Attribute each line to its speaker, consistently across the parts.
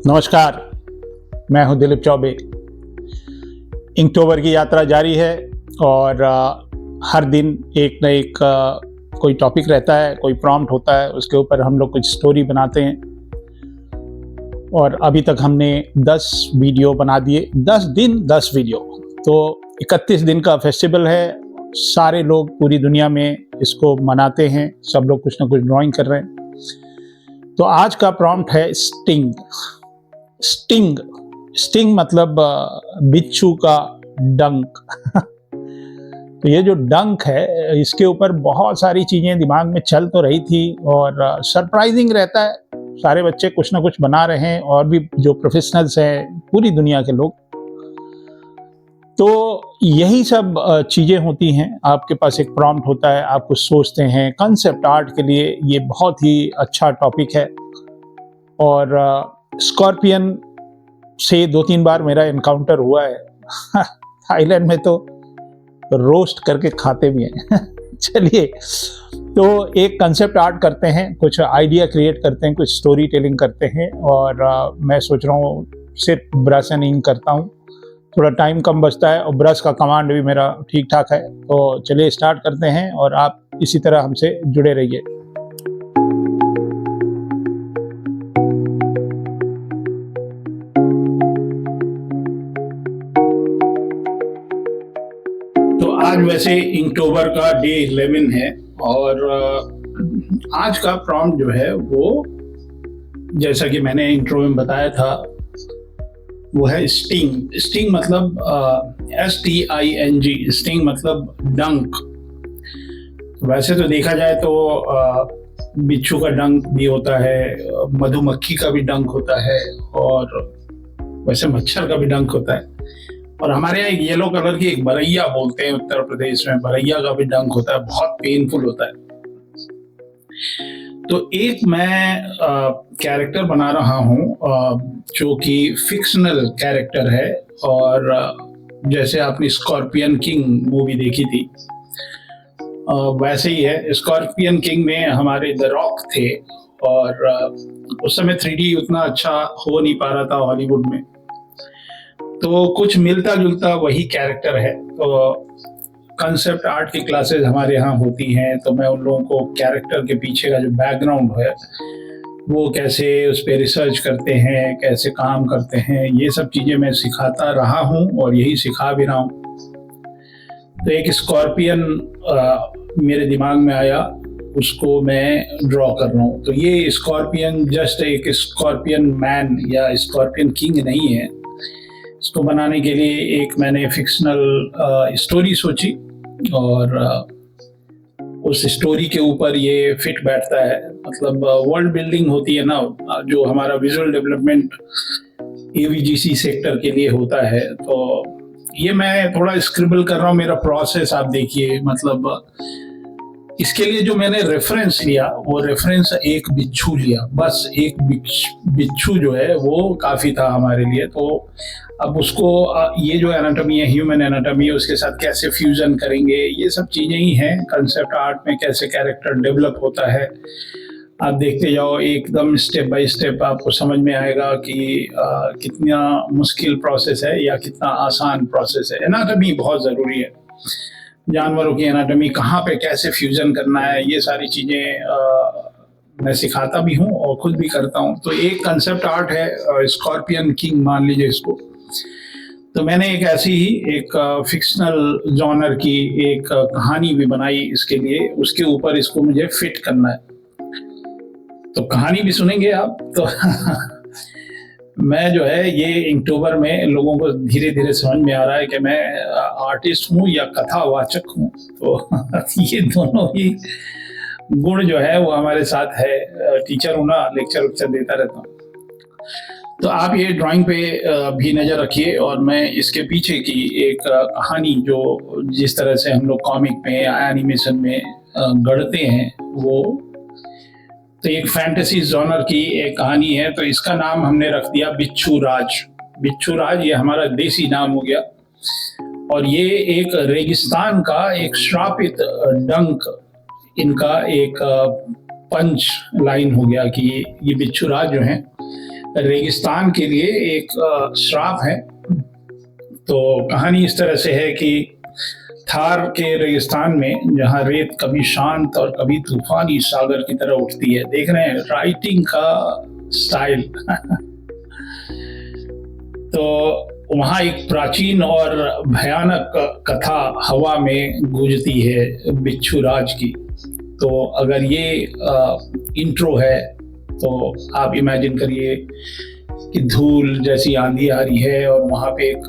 Speaker 1: नमस्कार, मैं हूं दिलीप चौबे। इnktober की यात्रा जारी है और हर दिन एक न एक कोई टॉपिक रहता है, कोई प्रॉम्प्ट होता है, उसके ऊपर हम लोग कुछ स्टोरी बनाते हैं। और अभी तक हमने 10 वीडियो बना दिए। 10 दिन 10 वीडियो, तो 31 दिन का फेस्टिवल है। सारे लोग पूरी दुनिया में इसको मनाते हैं, सब लोग कुछ ना कुछ ड्राइंग कर रहे हैं। तो आज का प्रॉम्प्ट है स्टिंग। स्टिंग मतलब बिच्छू का डंक। तो ये जो डंक है, इसके ऊपर बहुत सारी चीजें दिमाग में चल तो रही थी और सरप्राइजिंग रहता है। सारे बच्चे कुछ ना कुछ बना रहे हैं और भी जो प्रोफेशनल्स हैं, पूरी दुनिया के लोग। तो यही सब चीजें होती हैं। आपके पास एक प्रॉम्प्ट होता है, आप कुछ सोचते हैं। कंसेप्ट आर्ट के लिए ये बहुत ही अच्छा टॉपिक है। और स्कॉर्पियन से 2-3 बार मेरा एनकाउंटर हुआ है। थाईलैंड में तो रोस्ट करके खाते भी हैं। चलिए, तो एक कंसेप्ट आर्ट करते हैं, कुछ आइडिया क्रिएट करते हैं, कुछ स्टोरी टेलिंग करते हैं। और मैं सोच रहा हूँ सिर्फ ब्रश एंड इंक करता हूँ। थोड़ा टाइम कम बचता है और ब्रश का कमांड भी मेरा ठीक ठाक है। तो चलिए स्टार्ट करते हैं और आप इसी तरह हमसे जुड़े रहिए। आज वैसे इnktober का डे 11 है और आज का प्रॉम्प्ट जो है वो, जैसा कि मैंने इंट्रो में बताया था, वो है स्टिंग। स्टिंग मतलब STING। स्टिंग मतलब डंक। वैसे तो देखा जाए तो बिच्छू का डंक भी होता है, मधुमक्खी का भी डंक होता है और वैसे मच्छर का भी डंक होता है। और हमारे यहाँ एक येलो कलर की एक बरैया बोलते हैं उत्तर प्रदेश में, बरैया का भी डंक होता है, बहुत पेनफुल होता है। तो एक मैं कैरेक्टर बना रहा हूँ जो कि फिक्शनल कैरेक्टर है। और जैसे आपने स्कॉर्पियन किंग मूवी देखी थी, वैसे ही है। स्कॉर्पियन किंग में हमारे द रॉक थे और उस समय 3D उतना अच्छा हो नहीं पा रहा था हॉलीवुड में, तो कुछ मिलता जुलता वही कैरेक्टर है। तो कंसेप्ट आर्ट की क्लासेस हमारे यहाँ होती हैं, तो मैं उन लोगों को कैरेक्टर के पीछे का जो बैकग्राउंड है, वो कैसे उस पर रिसर्च करते हैं, कैसे काम करते हैं, ये सब चीज़ें मैं सिखाता रहा हूँ और यही सिखा भी रहा हूँ। तो एक स्कॉर्पियन मेरे दिमाग में आया, उसको मैं ड्रॉ कर रहा हूँ। तो ये स्कॉर्पियन जस्ट एक स्कॉर्पियन मैन या स्कॉर्पियन किंग नहीं है। इसको बनाने के लिए एक मैंने फिक्शनल स्टोरी सोची और उस स्टोरी के ऊपर ये फिट बैठता है। मतलब वर्ल्ड बिल्डिंग होती है ना, जो हमारा विजुअल डेवलपमेंट AVGC सेक्टर के लिए होता है। तो ये मैं थोड़ा स्क्रिबल कर रहा हूँ, मेरा प्रोसेस आप देखिए। मतलब इसके लिए जो मैंने रेफरेंस लिया, वो रेफरेंस एक बिच्छू लिया। बस एक बिच्छू जो है वो काफ़ी था हमारे लिए। तो अब उसको ये जो एनाटॉमी है, ह्यूमन एनाटॉमी है, उसके साथ कैसे फ्यूजन करेंगे, ये सब चीज़ें ही हैं। कंसेप्ट आर्ट में कैसे कैरेक्टर डेवलप होता है, आप देखते जाओ, एकदम स्टेप बाय स्टेप आपको समझ में आएगा कि कितना मुश्किल प्रोसेस है या कितना आसान प्रोसेस है। एनाटॉमी बहुत ज़रूरी है, जानवरों की एनाटॉमी, कहाँ पे कैसे फ्यूजन करना है, ये सारी चीज़ें मैं सिखाता भी हूँ और खुद भी करता हूँ। तो एक कंसेप्ट आर्ट है स्कॉर्पियन किंग, मान लीजिए इसको। तो मैंने एक ऐसी ही एक फिक्शनल जॉनर की एक कहानी भी बनाई इसके लिए। उसके ऊपर इसको मुझे फिट करना है, तो कहानी भी सुनेंगे आप। तो मैं जो है ये इnktober में लोगों को धीरे धीरे समझ में आ रहा है कि मैं आर्टिस्ट हूँ या कथावाचक हूँ। तो ये दोनों ही गुण जो है वो हमारे साथ है। टीचर हूँ ना, लेक्चर देता रहता हूँ। तो आप ये ड्राइंग पे भी नज़र रखिए और मैं इसके पीछे की एक कहानी, जो जिस तरह से हम लोग कॉमिक में या एनिमेशन में गढ़ते हैं, वो तो एक फैंटेसी जॉनर की एक कहानी है। तो इसका नाम हमने रख दिया बिच्छू राज। बिच्छू राज ये हमारा देसी नाम हो गया। और ये एक रेगिस्तान का एक श्रापित डंक, इनका एक पंच लाइन हो गया कि ये बिच्छू राज जो हैं रेगिस्तान के लिए एक श्राप है। तो कहानी इस तरह से है कि थार के रेगिस्तान में जहाँ रेत कभी शांत और कभी तूफानी सागर की तरह उठती है, देख रहे हैं राइटिंग का स्टाइल। तो वहाँ एक प्राचीन और भयानक कथा हवा में गूंजती है बिच्छू राज की। तो अगर ये इंट्रो है तो आप इमेजिन करिए कि धूल जैसी आंधी आ रही है और वहाँ पे एक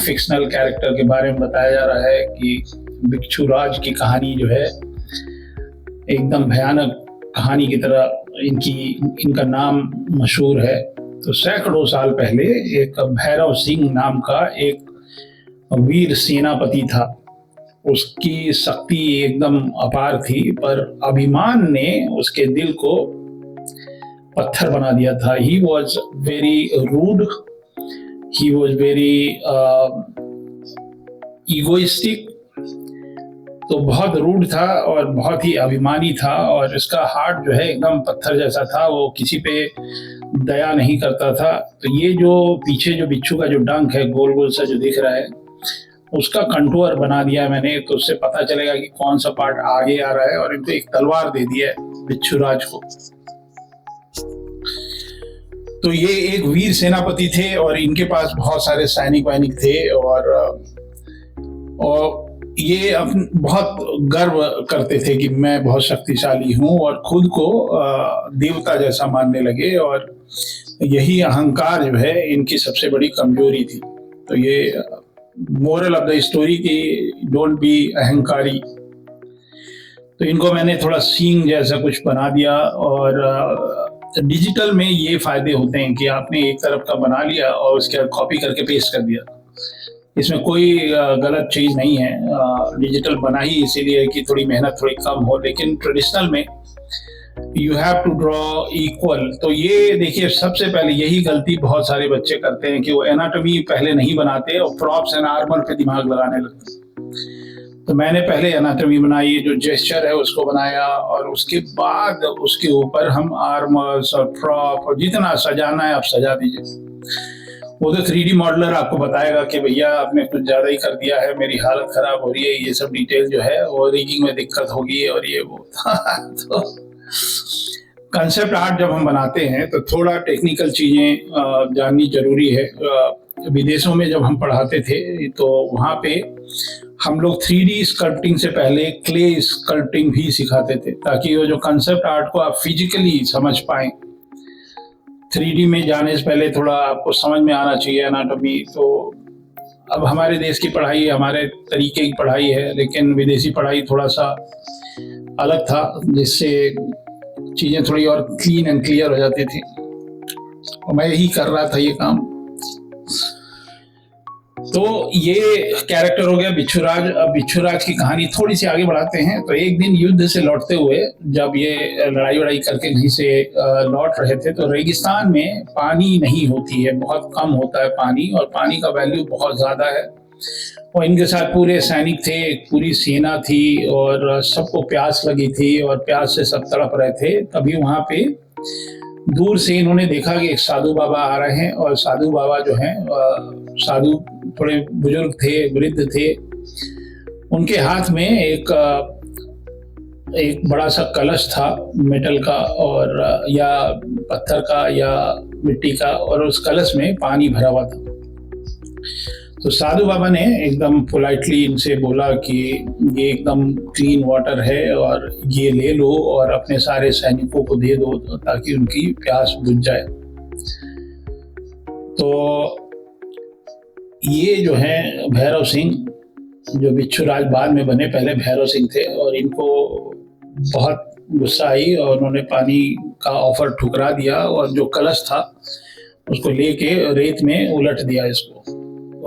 Speaker 1: फिक्शनल कैरेक्टर के बारे में बताया जा रहा है कि बिच्छू राज की कहानी जो है एकदम भयानक कहानी की तरह इनका नाम मशहूर है। तो सैकड़ों साल पहले एक भैरव सिंह नाम का एक वीर सेनापति था। उसकी शक्ति एकदम अपार थी, पर अभिमान ने उसके दिल को पत्थर बना दिया था। He was very rude, he was very egoistic. तो बहुत रूड था और बहुत ही अभिमानी था, और इसका हार्ट जो है एकदम पत्थर जैसा था। वो किसी पे दया नहीं करता था। तो ये जो पीछे जो बिच्छू का जो डंक है गोल गोल सा जो दिख रहा है, उसका कंटूर बना दिया मैंने, तो उससे पता चलेगा कि कौन सा पार्ट आगे आ रहा है। और इनको एक तलवार दे दिया है बिच्छू राज को। तो ये एक वीर सेनापति थे और इनके पास बहुत सारे सैनिक वैनिक थे, और ये बहुत गर्व करते थे कि मैं बहुत शक्तिशाली हूँ, और खुद को देवता जैसा मानने लगे। और यही अहंकार जो है इनकी सबसे बड़ी कमजोरी थी। तो ये मोरल ऑफ द स्टोरी की डोंट बी अहंकारी। तो इनको मैंने थोड़ा सींग जैसा कुछ बना दिया। और डिजिटल में ये फायदे होते हैं कि आपने एक तरफ का बना लिया और उसके बाद कॉपी करके पेस्ट कर दिया। इसमें कोई गलत चीज नहीं है। डिजिटल बना ही इसीलिए कि थोड़ी मेहनत थोड़ी कम हो, लेकिन ट्रेडिशनल में you have to draw equal. तो ये देखिए, सबसे पहले यही गलती बहुत सारे बच्चे करते हैं कि वो एनाटॉमी पहले नहीं बनाते और प्रॉप्स एंड आर्मर पे दिमाग लगाने लगते। तो मैंने पहले एनाटॉमी बनाई, जो जेस्चर है उसको बनाया, और उसके बाद उसके ऊपर हम आर्मर्स और प्रॉप और जितना सजाना है आप सजा दीजिए। वो तो 3D मॉडलर आपको बताएगा कि भैया आपने कुछ ज्यादा ही कर दिया है, मेरी हालत खराब हो रही है, ये सब डिटेल जो है वो रिगिंग में दिक्कत होगी और ये वो। तो कंसेप्ट आर्ट जब हम बनाते हैं तो थोड़ा टेक्निकल चीजें जाननी जरूरी है। विदेशों में जब हम पढ़ाते थे तो वहाँ पे हम लोग 3D स्कल्पटिंग से पहले क्ले स्कल्पटिंग भी सिखाते थे, ताकि वो जो कंसेप्ट आर्ट को आप फिजिकली समझ पाएं। 3D में जाने से पहले थोड़ा आपको समझ में आना चाहिए एनाटॉमी। तो अब हमारे देश की पढ़ाई हमारे तरीके की पढ़ाई है, लेकिन विदेशी पढ़ाई थोड़ा सा अलग था, जिससे चीज़ें थोड़ी और क्लीन एंड क्लियर हो जाती थी। और मैं यही कर रहा था ये काम। तो ये कैरेक्टर हो गया बिच्छू राज। अब बिच्छू राज की कहानी थोड़ी सी आगे बढ़ाते हैं। तो एक दिन युद्ध से लौटते हुए जब ये लड़ाई वड़ाई करके कहीं से लौट रहे थे, तो रेगिस्तान में पानी नहीं होती है, बहुत कम होता है पानी, और पानी का वैल्यू बहुत ज़्यादा है। और इनके साथ पूरे सैनिक थे, पूरी सेना थी, और सबको प्यास लगी थी और प्यास से सब तड़प रहे थे। तभी वहाँ पे दूर से इन्होंने देखा कि एक साधु बाबा आ रहे हैं। और साधु बाबा जो हैं, साधु थोड़े बुजुर्ग थे, वृद्ध थे। उनके हाथ में एक बड़ा सा कलश था मेटल का, और या पत्थर का या मिट्टी का, और उस कलश में पानी भरा हुआ था। तो साधु बाबा ने एकदम पोलाइटली इनसे बोला कि ये एकदम क्लीन वाटर है और ये ले लो और अपने सारे सैनिकों को दे दो, ताकि उनकी प्यास बुझ जाए। तो ये जो है भैरव सिंह, जो बिच्छू राज बाद में बने, पहले भैरव सिंह थे, और इनको बहुत गुस्सा आई और उन्होंने पानी का ऑफर ठुकरा दिया, और जो कलश था उसको लेके रेत में उलट दिया इसको।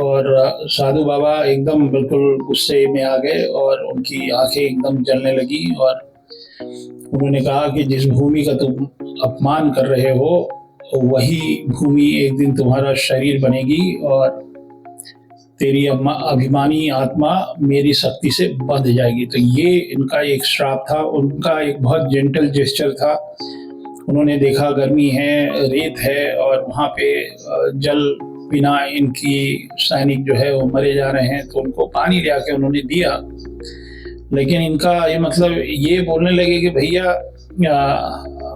Speaker 1: और साधु बाबा एकदम बिल्कुल गुस्से में आ गए और उनकी आंखें एकदम जलने लगी, और उन्होंने कहा कि जिस भूमि का तुम अपमान कर रहे हो वही भूमि एक दिन तुम्हारा शरीर बनेगी, और तेरी अभिमानी आत्मा मेरी शक्ति से बंध जाएगी। तो ये इनका एक श्राप था। उनका एक बहुत जेंटल जेस्चर था उन्होंने देखा गर्मी है, रेत है और वहाँ पे जल बिना इनकी सैनिक जो है वो मरे जा रहे हैं, तो उनको पानी ले आके उन्होंने दिया। लेकिन इनका ये मतलब ये बोलने लगे कि भैया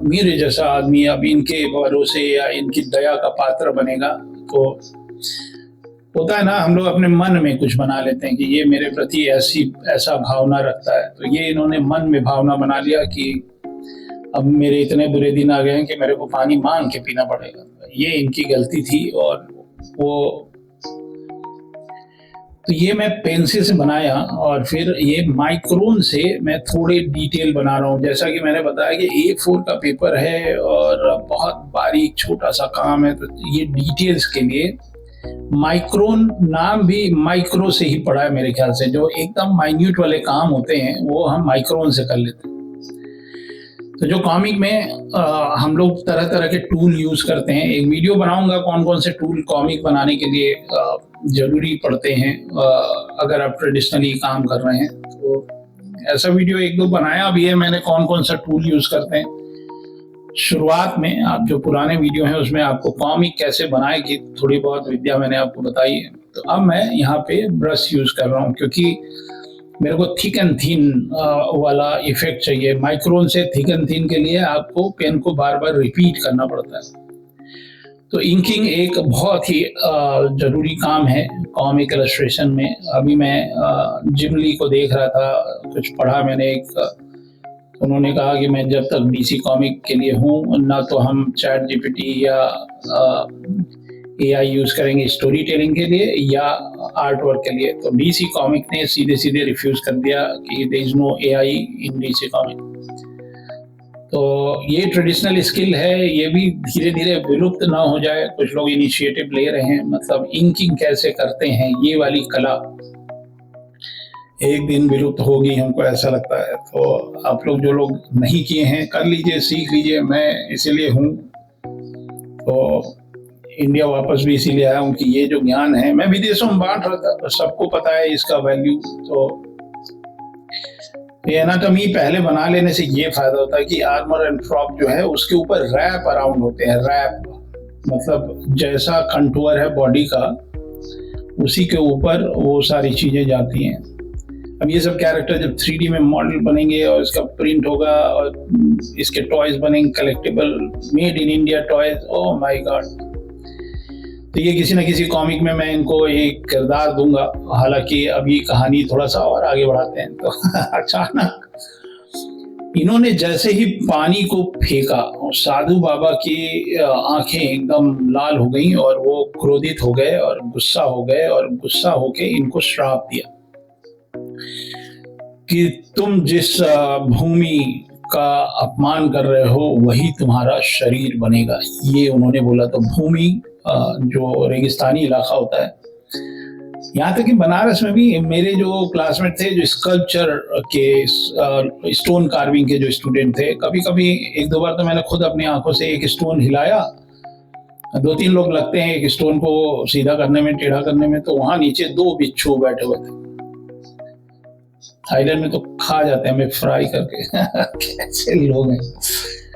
Speaker 1: मेरे जैसा आदमी अब इनके भरोसे या इनकी दया का पात्र बनेगा। तो होता है ना, हम लोग अपने मन में कुछ बना लेते हैं कि ये मेरे प्रति ऐसा भावना रखता है, तो ये इन्होंने मन में भावना बना लिया कि अब मेरे इतने बुरे दिन आ गए हैं कि मेरे को पानी मांग के पीना पड़ेगा। ये इनकी गलती थी। और वो तो ये मैं पेंसिल से बनाया और फिर ये माइक्रोन से मैं थोड़े डिटेल बना रहा हूँ। जैसा कि मैंने बताया कि A4 का पेपर है और बहुत बारीक छोटा सा काम है, तो ये डिटेल्स के लिए माइक्रोन नाम भी माइक्रो से ही पड़ा है मेरे ख्याल से। जो एकदम माइन्यूट वाले काम होते हैं वो हम माइक्रोन से कर लेते हैं। तो जो कॉमिक में हम लोग तरह तरह के टूल यूज करते हैं, एक वीडियो बनाऊंगा कौन कौन से टूल कॉमिक बनाने के लिए जरूरी पड़ते हैं अगर आप ट्रेडिशनली काम कर रहे हैं। तो ऐसा वीडियो एक दो बनाया भी है मैंने, कौन कौन सा टूल यूज करते हैं। शुरुआत में आप जो पुराने वीडियो हैं उसमें आपको कॉमिक कैसे बनाए की थोड़ी बहुत विद्या मैंने आपको बताई है। तो अब मैं यहाँ पे ब्रश यूज कर रहा हूँ क्योंकि मेरे को थिक एंड थिन वाला इफेक्ट चाहिए। माइक्रोन से थिक एंड थिन के लिए आपको पेन को बार बार रिपीट करना पड़ता है। तो इंकिंग एक बहुत ही जरूरी काम है कॉमिक इलस्ट्रेशन में। अभी मैं जिम ली को देख रहा था, कुछ पढ़ा मैंने उन्होंने कहा कि मैं जब तक DC कॉमिक के लिए हूँ ना तो हम चैट GPT या AI यूज करेंगे स्टोरी टेलिंग के लिए या आर्ट वर्क के लिए। तो DC कॉमिक ने सीधे सीधे रिफ्यूज कर दिया कि there is no AI in DC comic. तो ये ट्रेडिशनल स्किल है, ये भी धीरे धीरे विलुप्त ना हो जाए। कुछ लोग इनिशिएटिव ले रहे हैं, मतलब इंकिंग कैसे करते हैं ये वाली कला एक दिन विलुप्त होगी, हमको ऐसा लगता है। तो आप लोग जो लोग नहीं किए हैं कर लीजिए, सीख लीजिए। मैं इसीलिए हूँ तो इंडिया वापस भी इसीलिए आया हूँ कि ये जो ज्ञान है मैं विदेशों में बांट रहा था, तो सबको पता है इसका वैल्यू। तो ये एनाटॉमी पहले बना लेने से ये फायदा होता है कि आर्मर एंड फ्रॉक जो है उसके ऊपर रैप अराउंड होते हैं। रैप मतलब जैसा कंटूर है बॉडी का उसी के ऊपर वो सारी चीजें जाती हैं। अब ये सब कैरेक्टर जब 3D में मॉडल बनेंगे और इसका प्रिंट होगा और इसके टॉयज बनेंगे, collectible made in India toys, oh my God. तो ये किसी न किसी कॉमिक में मैं इनको एक किरदार दूंगा। हालांकि अभी कहानी थोड़ा सा और आगे बढ़ाते हैं। तो अचानक इन्होंने जैसे ही पानी को फेंका, साधु बाबा की आंखें एकदम लाल हो गईं और वो क्रोधित हो गए और गुस्सा हो गए और गुस्सा होके इनको श्राप दिया कि तुम जिस भूमि का अपमान कर रहे हो वही तुम्हारा शरीर बनेगा। ये उन्होंने बोला। तो भूमि जो रेगिस्तानी इलाका होता है, यहाँ तक कि बनारस में भी मेरे जो क्लासमेट थे जो स्कल्पचर के स्टोन कार्विंग के जो स्टूडेंट थे, कभी कभी एक दो बार तो मैंने खुद अपनी आंखों से एक स्टोन हिलाया। 2-3 लोग लगते हैं एक स्टोन को सीधा करने में, टेढ़ा करने में, तो वहां नीचे 2 बिच्छू बैठे हुए थे। थाईलैंड में तो खा जाते हैं हमें फ्राई करके कैसे लोग हैं।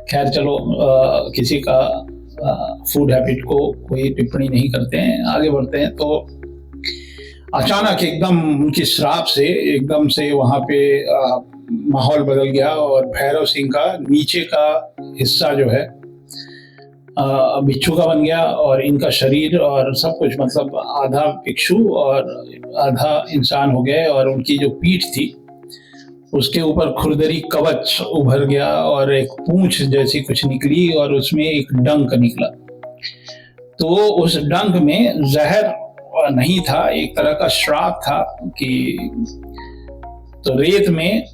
Speaker 1: खैर चलो, किसी का फूड हैबिट को कोई टिप्पणी नहीं करते हैं, आगे बढ़ते हैं। तो अचानक एकदम उनकी श्राप से एकदम से वहां पे माहौल बदल गया और भैरव सिंह का नीचे का हिस्सा जो है बिच्छू का बन गया और इनका शरीर और सब कुछ, मतलब आधा भिक्षु और आधा इंसान हो गए। और उनकी जो पीठ थी उसके ऊपर खुरदरी कवच उभर गया और एक पूंछ जैसी कुछ निकली और उसमें एक डंक निकला। तो उस डंक में जहर नहीं था, एक तरह का श्राप था कि तो रेत में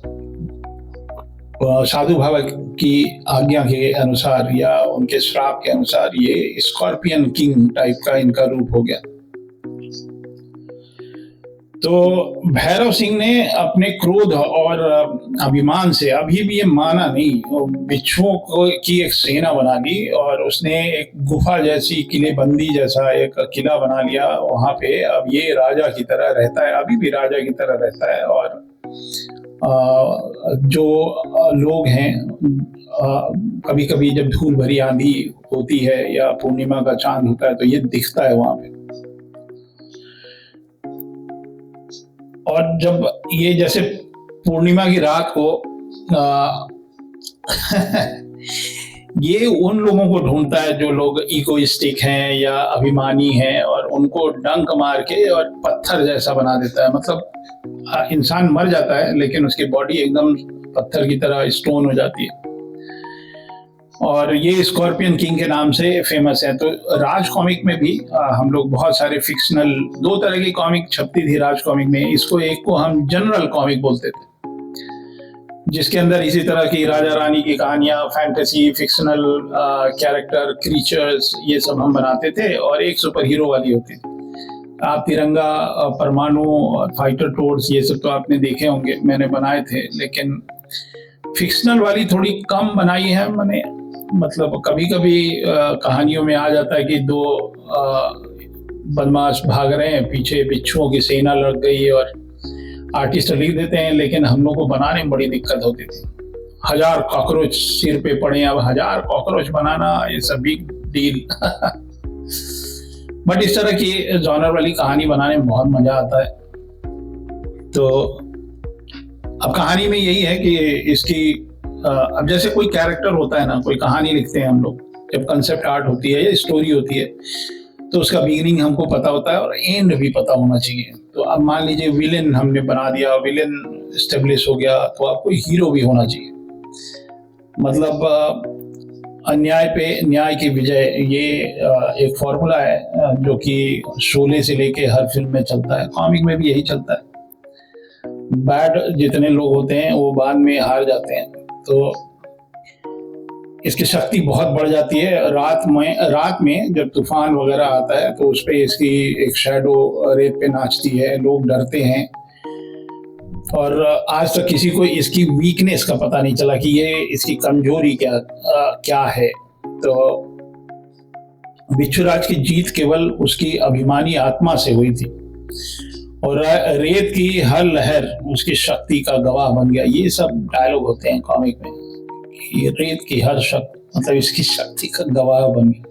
Speaker 1: साधु बाबा की आज्ञा के अनुसार या उनके श्राप के अनुसार ये स्कॉर्पियन किंग टाइप का इनका रूप हो गया। तो भैरव सिंह ने अपने क्रोध और अभिमान से अभी भी ये माना नहीं, बिच्छुओं को की एक सेना बना ली और उसने एक गुफा जैसी किलेबंदी जैसा एक किला बना लिया वहां पे। अब ये राजा की तरह रहता है, अभी भी राजा की तरह रहता है। और जो लोग हैं कभी कभी जब धूल भरी आंधी होती है या पूर्णिमा का चांद होता है तो ये दिखता है वहां पे। और जब ये जैसे पूर्णिमा की रात को आ, ये उन लोगों को ढूंढता है जो लोग इगोइस्टिक हैं या अभिमानी हैं, और उनको डंक मार के और पत्थर जैसा बना देता है। मतलब इंसान मर जाता है लेकिन उसकी बॉडी एकदम पत्थर की तरह स्टोन हो जाती है, और ये स्कॉर्पियन किंग के नाम से फेमस है। तो राज कॉमिक में भी हम लोग बहुत सारे फिक्शनल, दो तरह की कॉमिक छपती थी राज कॉमिक में। इसको एक को हम जनरल कॉमिक बोलते थे, जिसके अंदर इसी तरह की राजा रानी की कहानियां, फैंटेसी, फिक्शनल कैरेक्टर, क्रीचर्स, ये सब हम बनाते थे। और एक सुपर हीरो वाली होती थी। आप तिरंगा, परमाणु, फाइटर टोर्स, ये सब तो आपने देखे होंगे, मैंने बनाए थे। लेकिन फिक्शनल वाली थोड़ी कम बनाई है मैंने। मतलब कभी कभी कहानियों में आ जाता है कि दो बदमाश भाग रहे हैं, पीछे बिच्छुओं की सेना लग गई है, और आर्टिस्ट लिख देते हैं, लेकिन हम लोग को बनाने में बड़ी दिक्कत होती थी। 1000 कॉकरोच सिर पे पड़े, अब 1000 कॉकरोच बनाना, ये सब बिग डील। बट इस तरह की जॉनर वाली कहानी बनाने में बहुत मजा आता है। तो अब कहानी में यही है कि इसकी अब जैसे कोई कैरेक्टर होता है ना, कोई कहानी लिखते हैं हम लोग, जब कंसेप्ट आर्ट होती है या स्टोरी होती है, तो उसका बिगिनिंग हमको पता होता है और एंड भी पता होना चाहिए। तो अब मान लीजिए विलेन हमने बना दिया, विलेन एस्टेब्लिश हो गया, तो आपको हीरो भी होना चाहिए। मतलब अन्याय पे न्याय की विजय, ये एक फॉर्मूला है जो कि शोले से लेके हर फिल्म में चलता है। कॉमिक में भी यही चलता है। बैड जितने लोग होते हैं वो बाद में हार जाते हैं, तो इसकी शक्ति बहुत बढ़ जाती है। रात में जब तूफान वगैरह आता है तो उस पे इसकी एक शैडो रेत पे नाचती है, लोग डरते हैं। और आज तक किसी को इसकी वीकनेस का पता नहीं चला कि ये इसकी कमजोरी क्या है। तो बिच्छूराज की जीत केवल उसकी अभिमानी आत्मा से हुई थी, और रेत की हर लहर उसकी शक्ति का गवाह बन गया। ये सब डायलॉग होते हैं कॉमिक में। ये रेत की हर शक्ति, मतलब इसकी शक्ति का गवाह बन गया।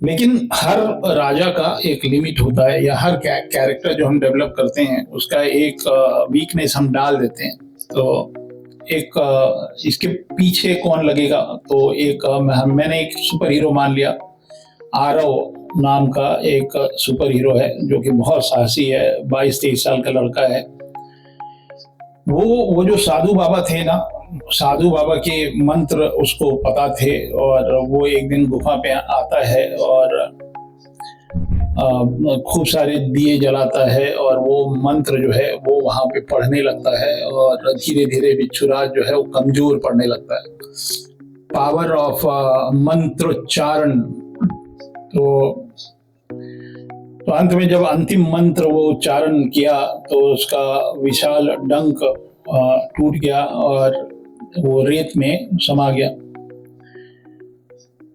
Speaker 1: लेकिन हर राजा का एक लिमिट होता है, या हर कैरेक्टर जो हम डेवलप करते हैं उसका एक वीकनेस हम डाल देते हैं। तो एक इसके पीछे कौन लगेगा, तो एक मैंने एक सुपर हीरो मान लिया। आरव नाम का एक सुपर हीरो है जो कि बहुत साहसी है, 22-23 साल का लड़का है। वो जो साधु बाबा थे ना, साधु बाबा के मंत्र उसको पता थे, और वो एक दिन गुफा पे आता है और खूब सारे दिए जलाता है, और वो मंत्र जो है वो वहां पे पढ़ने लगता है, और धीरे धीरे बिच्छूराज जो है वो कमजोर पड़ने लगता है। पावर ऑफ मंत्रोच्चारण। तो अंत में जब अंतिम मंत्र वो उच्चारण किया तो उसका विशाल डंक टूट गया और वो रेत में समा गया।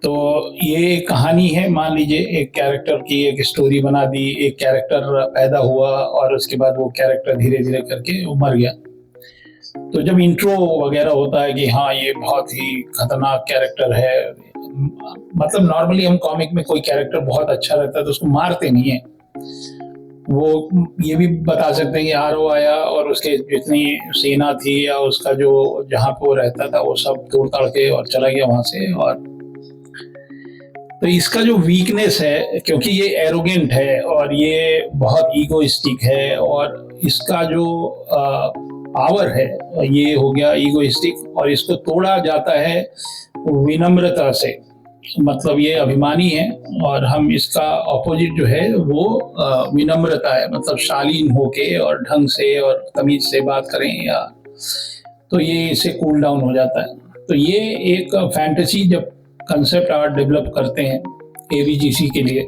Speaker 1: तो ये कहानी है, मान लीजिए एक कैरेक्टर की एक स्टोरी बना दी, एक कैरेक्टर पैदा हुआ और उसके बाद वो कैरेक्टर धीरे धीरे करके वो मर गया। तो जब इंट्रो वगैरह होता है कि हाँ ये बहुत ही खतरनाक कैरेक्टर है, मतलब नॉर्मली हम कॉमिक में कोई कैरेक्टर बहुत अच्छा रहता है तो उसको मारते नहीं है। वो ये भी बता सकते हैं कि आरओ आया और उसके जितनी सेना थी या उसका जो जहाँ पे वो रहता था वो सब तोड़ ताड़ के और चला गया वहां से। और तो इसका जो वीकनेस है, क्योंकि ये एरोगेंट है और ये बहुत ईगोइस्टिक है, और इसका जो पावर है ये हो गया ईगोइस्टिक, और इसको तोड़ा जाता है विनम्रता से। मतलब ये अभिमानी है और हम इसका ऑपोजिट जो है वो विनम्रता है, मतलब शालीन होके और ढंग से और तमीज से बात करें, या तो ये इससे कूल डाउन हो जाता है। तो ये एक फैंटेसी जब कंसेप्ट आर्ट डेवलप करते हैं एवीजीसी के लिए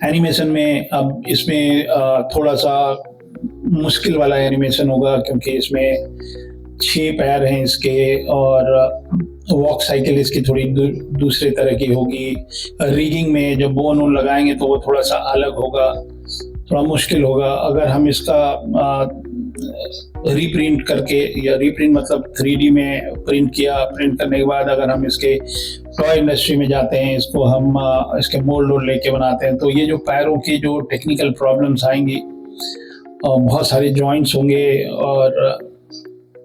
Speaker 1: एनिमेशन में, अब इसमें थोड़ा सा मुश्किल वाला एनिमेशन होगा क्योंकि इसमें 6 पैर हैं इसके, और वॉक साइकिल इसकी थोड़ी दूसरे तरह की होगी। रिगिंग में जब बोन लगाएंगे तो वो थोड़ा सा अलग होगा। थोड़ा मुश्किल होगा। अगर हम इसका रीप्रिंट करके, या रीप्रिंट मतलब 3D में प्रिंट किया, प्रिंट करने के बाद अगर हम इसके टॉय इंडस्ट्री में जाते हैं, इसको हम इसके मोल्ड वोल्ड लेके बनाते हैं, तो ये जो पैरों की जो टेक्निकल प्रॉब्लम्स आएंगी और बहुत सारे जॉइंट्स होंगे, और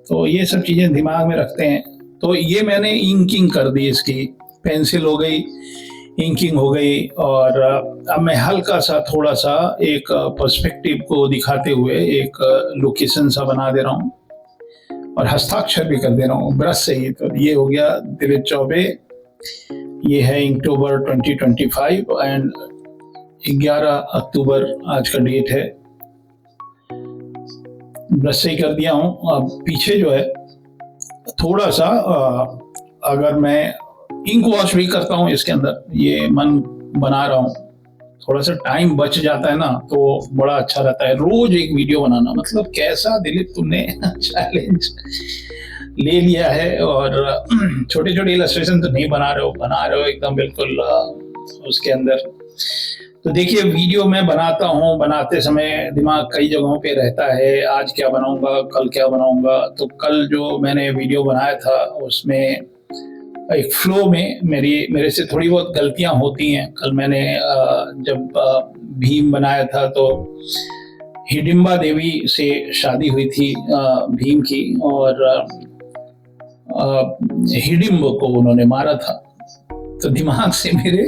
Speaker 1: तो ये सब चीज़ें दिमाग में रखते हैं। तो ये मैंने इंकिंग कर दी, इसकी पेंसिल हो गई, इंकिंग हो गई, और अब मैं हल्का सा थोड़ा सा एक पर्सपेक्टिव को दिखाते हुए एक लोकेशन सा बना दे रहा हूँ, और हस्ताक्षर भी कर दे रहा हूँ ब्रश से ही। तो ये हो गया दिलीप चौबे। ये है अक्टूबर 2025 एंड 11 अक्टूबर आज का डेट है। ब्रश से ही कर दिया हूँ। अब पीछे जो है थोड़ा सा अगर मैं इंक वॉश भी करता हूँ इसके अंदर, ये मन बना रहा हूँ, थोड़ा सा टाइम बच जाता है ना, तो बड़ा अच्छा रहता है रोज एक वीडियो बनाना। मतलब कैसा दिलीप तुमने चैलेंज ले लिया है, और छोटे छोटे इलस्ट्रेशन तो नहीं बना रहे हो एकदम बिल्कुल उसके अंदर। तो देखिए, वीडियो मैं बनाता हूँ, बनाते समय दिमाग कई जगहों पे रहता है, आज क्या बनाऊंगा, कल क्या बनाऊंगा। तो कल जो मैंने वीडियो बनाया था उसमें एक फ्लो में मेरे से थोड़ी बहुत गलतियां होती हैं। कल मैंने जब भीम बनाया था तो हिडिंबा देवी से शादी हुई थी भीम की, और हिडिंब को उन्होंने मारा था। तो दिमाग से मेरे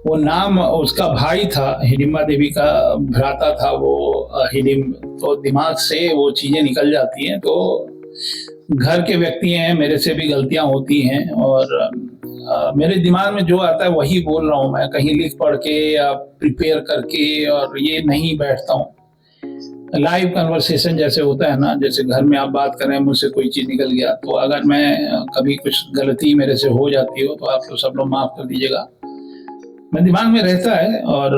Speaker 1: वो नाम, उसका भाई था, हिडिंबा देवी का भ्राता था वो हिडिंब, तो दिमाग से वो चीजें निकल जाती हैं। तो घर के व्यक्ति हैं, मेरे से भी गलतियां होती हैं, और मेरे दिमाग में जो आता है वही बोल रहा हूँ मैं, कहीं लिख पढ़ के या प्रिपेयर करके, और ये नहीं बैठता हूँ। लाइव कन्वर्सेशन जैसे होता है ना, जैसे घर में आप बात कर रहे हैं, मुझसे कोई चीज निकल गया, तो अगर मैं कभी कुछ गलती मेरे से हो जाती हो तो आप लोग सब लोग माफ कर दीजिएगा। मैं दिमाग में रहता है, और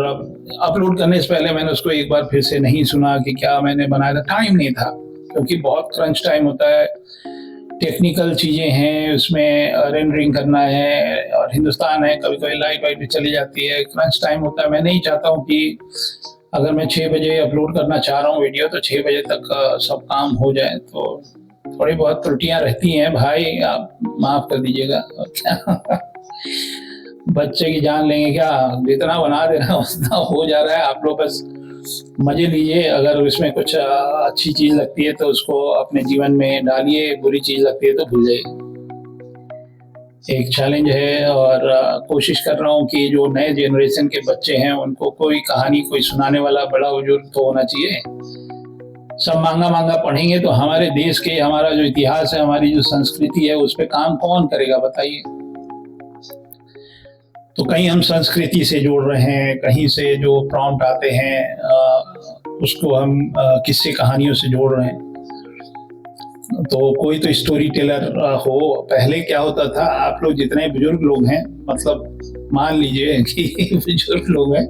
Speaker 1: अपलोड करने से पहले मैंने उसको एक बार फिर से नहीं सुना कि क्या मैंने बनाया था। टाइम नहीं था, क्योंकि बहुत क्रंच टाइम होता है, टेक्निकल चीजें हैं, उसमें रेंडरिंग करना है, और हिंदुस्तान है, कभी कभी लाइट वाइट भी चली जाती है, क्रंच टाइम होता है। मैं नहीं चाहता हूँ कि अगर मैं 6 बजे अपलोड करना चाह रहा हूँ वीडियो, तो 6 बजे तक सब काम हो जाए। तो थोड़ी बहुत त्रुटियां रहती हैं भाई, आप माफ कर दीजिएगा। क्या बच्चे की जान लेंगे क्या, जितना बना देना उतना हो जा रहा है। आप लोग बस मजे लीजिए, अगर इसमें कुछ अच्छी चीज लगती है तो उसको अपने जीवन में डालिए, बुरी चीज लगती है तो भूल जाइए। एक चैलेंज है, और कोशिश कर रहा हूँ कि जो नए जनरेशन के बच्चे हैं उनको कोई कहानी, कोई सुनाने वाला बड़ा बुजुर्ग तो होना चाहिए। सब मांगा मांगा पढ़ेंगे तो हमारे देश के, हमारा जो इतिहास है, हमारी जो संस्कृति है, उस पर काम कौन करेगा बताइए। तो कहीं हम संस्कृति से जोड़ रहे हैं, कहीं से जो प्रॉम्प्ट आते हैं उसको हम किस्से कहानियों से जोड़ रहे हैं। तो कोई तो स्टोरी टेलर हो। पहले क्या होता था, आप लोग जितने बुजुर्ग लोग हैं, मतलब मान लीजिए कि बुजुर्ग लोग हैं,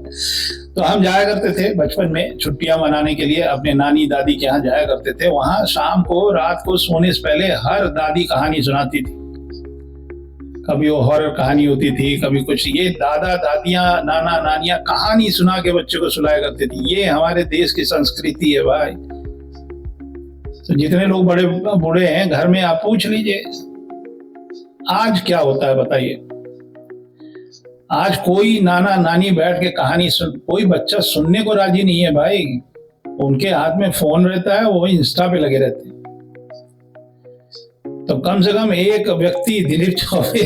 Speaker 1: तो हम जाया करते थे बचपन में छुट्टियां मनाने के लिए, अपने नानी दादी के यहाँ जाया करते थे। वहां शाम को, रात को सोने से पहले हर दादी कहानी सुनाती थी। कभी वो हॉरर कहानी होती थी, कभी कुछ। ये दादा दादियां, नाना नानियां कहानी सुना के बच्चे को सुलाया करते थे। ये हमारे देश की संस्कृति है भाई। तो जितने लोग बड़े बूढ़े हैं घर में, आप पूछ लीजिए आज क्या होता है बताइए। आज कोई नाना नानी बैठ के कहानी सुन, कोई बच्चा सुनने को राजी नहीं है भाई। उनके हाथ में फोन रहता है, वो इंस्टा पे लगे रहते हैं। तो कम से कम एक व्यक्ति, दिलीप चौबे,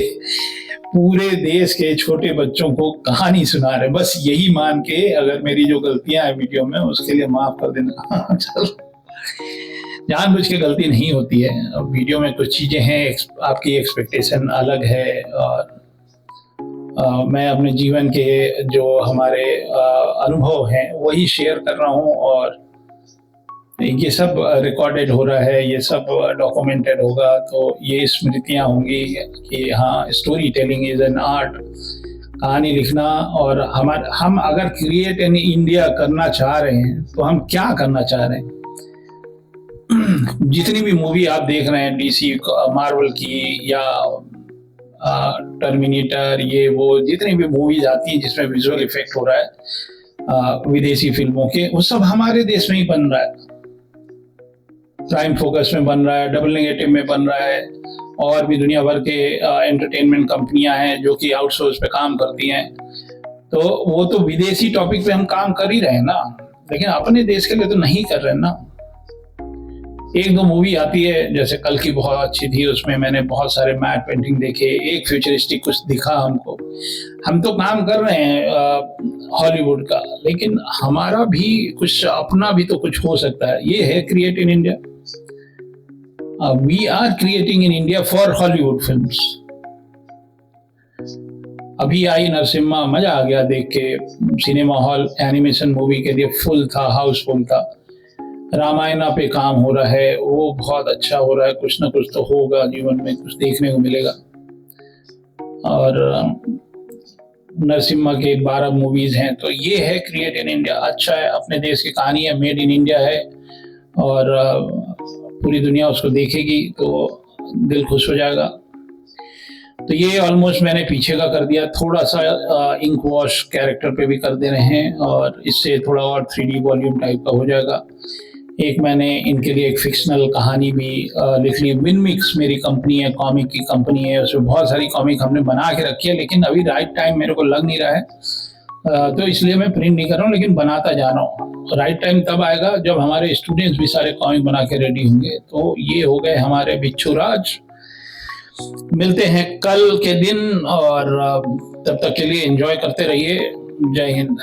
Speaker 1: पूरे देश के छोटे बच्चों को कहानी सुना रहे। बस यही मान के, अगर मेरी जो गलतियां हैं वीडियो में, उसके लिए माफ कर देना। चलो, जानबूझ के गलती नहीं होती है। अब वीडियो में कुछ चीजें हैं, आपकी एक्सपेक्टेशन अलग है, और मैं अपने जीवन के जो हमारे अनुभव हैं वही शेयर कर रहा हूँ, और ये सब रिकॉर्डेड हो रहा है, ये सब डॉक्यूमेंटेड होगा। तो ये स्मृतियां होंगी कि हाँ, story telling is an art. कहानी लिखना, और हम अगर क्रिएट इन इंडिया करना चाह रहे हैं तो हम क्या करना चाह रहे हैं। जितनी भी मूवी आप देख रहे हैं, डीसी मार्वल की, या टर्मिनेटर, ये वो जितनी भी मूवीज आती है जिसमें विजुअल इफेक्ट हो रहा है, विदेशी फिल्मों के, वो सब हमारे देश में ही बन रहा है। प्राइम फोकस में बन रहा है, डबल नेगेटिव में बन रहा है, और भी दुनिया भर के एंटरटेनमेंट कंपनियां हैं जो कि आउटसोर्स पे काम करती हैं। तो वो तो विदेशी टॉपिक पे हम काम कर ही रहे हैं ना, लेकिन अपने देश के लिए तो नहीं कर रहे हैं ना। एक दो मूवी आती है, जैसे कल की बहुत अच्छी थी, उसमें मैंने बहुत सारे मैट पेंटिंग देखे, एक फ्यूचरिस्टिक कुछ दिखा हमको। हम तो काम कर रहे हैं हॉलीवुड का, लेकिन हमारा भी कुछ अपना भी तो कुछ हो सकता है। ये है create in India. We are creating in India for Hollywood films. अभी आई नरसिम्हा, मजा आ गया देख के। सिनेमा हॉल एनिमेशन मूवी के लिए फुल था, हाउसफुल था। रामायणा पे काम हो रहा है, वो बहुत अच्छा हो रहा है। कुछ ना कुछ तो होगा जीवन में, कुछ देखने को मिलेगा। और नरसिम्हा के 12 मूवीज हैं, तो ये है क्रिएट इन इंडिया। अच्छा है, अपने देश की कहानी है, मेड इन इंडिया है, और पूरी दुनिया उसको देखेगी तो दिल खुश हो जाएगा। तो ये ऑलमोस्ट मैंने पीछे का कर दिया, थोड़ा सा इंक वॉश कैरेक्टर पे भी कर दे रहे हैं, और इससे थोड़ा और 3D वॉल्यूम टाइप का हो जाएगा। एक मैंने इनके लिए एक फिक्शनल कहानी भी लिख ली। विनमिक्स मेरी कंपनी है, कॉमिक की कंपनी है, उसमें बहुत सारी कॉमिक हमने बना के रखी है, लेकिन अभी राइट टाइम मेरे को लग नहीं रहा है, तो इसलिए मैं प्रिंट नहीं कर रहा हूँ, लेकिन बनाता जा रहा हूँ। राइट टाइम तब आएगा जब हमारे स्टूडेंट्स भी सारे कॉमिक बना के रेडी होंगे। तो ये हो गए हमारे बिच्छू राज। मिलते हैं कल के दिन, और तब तक के लिए एंजॉय करते रहिए। जय हिंद।